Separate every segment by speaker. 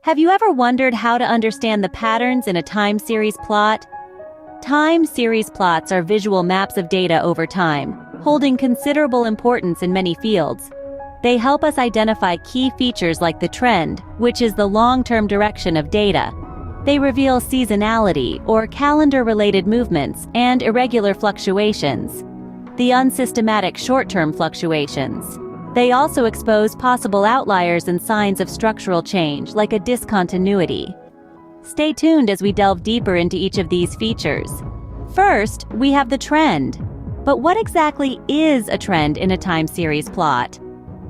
Speaker 1: Have you ever wondered how to understand the patterns in a time series plot? Time series plots are visual maps of data over time, holding considerable importance in many fields. They help us identify key features like the trend, which is the long-term direction of data. They reveal seasonality, or calendar-related movements, and irregular fluctuations, the unsystematic short-term fluctuations. They also expose possible outliers and signs of structural change, like a discontinuity. Stay tuned as we delve deeper into each of these features. First, we have the trend. But what exactly is a trend in a time series plot?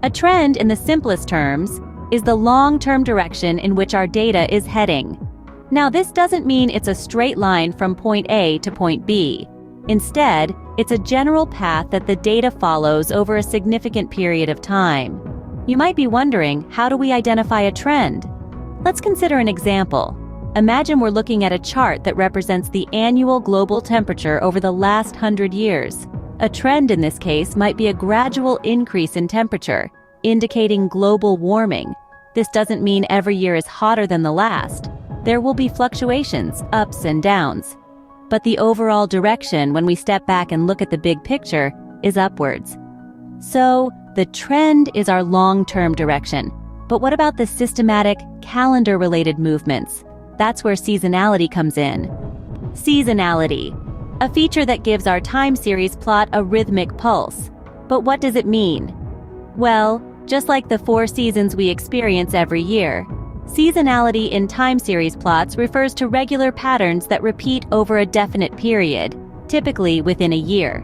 Speaker 1: A trend, in the simplest terms, is the long-term direction in which our data is heading. Now, this doesn't mean it's a straight line from point A to point B. Instead, it's a general path that the data follows over a significant period of time. You might be wondering, how do we identify a trend? Let's consider an example. Imagine we're looking at a chart that represents the annual global temperature over the last 100 years. A trend in this case might be a gradual increase in temperature, indicating global warming. This doesn't mean every year is hotter than the last. There will be fluctuations, ups and downs. But the overall direction, when we step back and look at the big picture, is upwards. So, the trend is our long-term direction. But what about the systematic, calendar-related movements? That's where seasonality comes in. Seasonality, a feature that gives our time series plot a rhythmic pulse. But what does it mean? Well, just like the 4 seasons we experience every year, seasonality in time series plots refers to regular patterns that repeat over a definite period, typically within a year.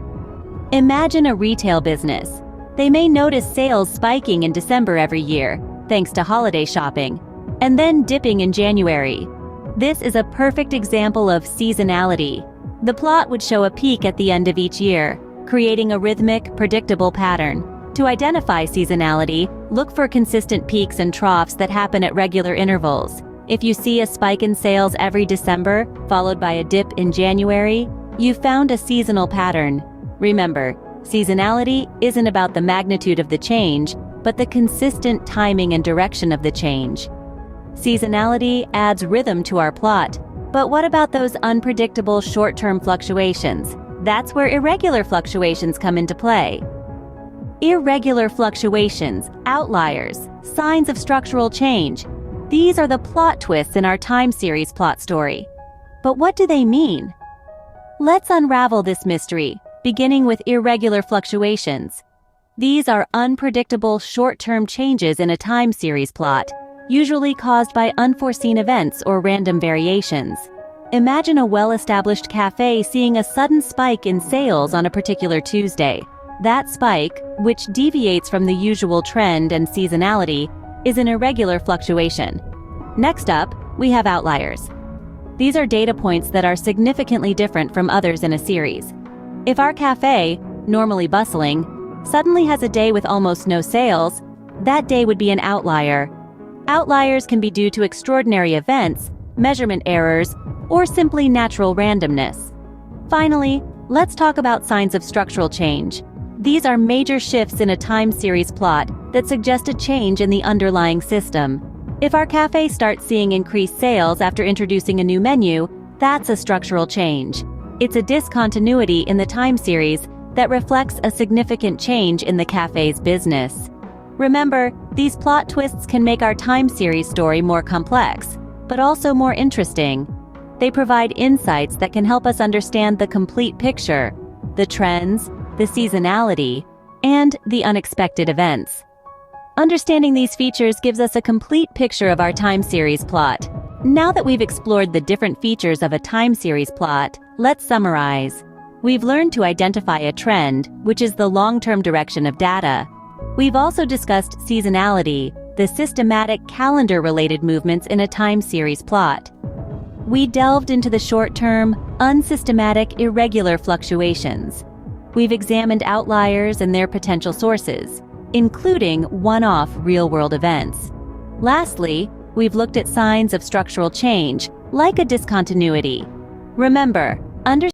Speaker 1: Imagine a retail business. They may notice sales spiking in December every year, thanks to holiday shopping, and then dipping in January. This is a perfect example of seasonality. The plot would show a peak at the end of each year, creating a rhythmic, predictable pattern. To identify seasonality, look for consistent peaks and troughs that happen at regular intervals. If you see a spike in sales every December, followed by a dip in January, you've found a seasonal pattern. Remember, seasonality isn't about the magnitude of the change, but the consistent timing and direction of the change. Seasonality adds rhythm to our plot. But what about those unpredictable short-term fluctuations? That's where irregular fluctuations come into play. Irregular fluctuations, outliers, signs of structural change. These are the plot twists in our time series plot story. But what do they mean? Let's unravel this mystery, beginning with irregular fluctuations. These are unpredictable short-term changes in a time series plot, usually caused by unforeseen events or random variations. Imagine a well-established cafe seeing a sudden spike in sales on a particular Tuesday. That spike, which deviates from the usual trend and seasonality, is an irregular fluctuation. Next up, we have outliers. These are data points that are significantly different from others in a series. If our cafe, normally bustling, suddenly has a day with almost no sales, that day would be an outlier. Outliers can be due to extraordinary events, measurement errors, or simply natural randomness. Finally, let's talk about signs of structural change. These are major shifts in a time series plot that suggest a change in the underlying system. If our cafe starts seeing increased sales after introducing a new menu, that's a structural change. It's a discontinuity in the time series that reflects a significant change in the cafe's business. Remember, these plot twists can make our time series story more complex, but also more interesting. They provide insights that can help us understand the complete picture, the trends, the seasonality, and the unexpected events. Understanding these features gives us a complete picture of our time series plot. Now that we've explored the different features of a time series plot, let's summarize. We've learned to identify a trend, which is the long-term direction of data. We've also discussed seasonality, the systematic calendar-related movements in a time series plot. We delved into the short-term, unsystematic, irregular fluctuations. We've examined outliers and their potential sources, including one-off real-world events. Lastly, we've looked at signs of structural change, like a discontinuity. Remember, understanding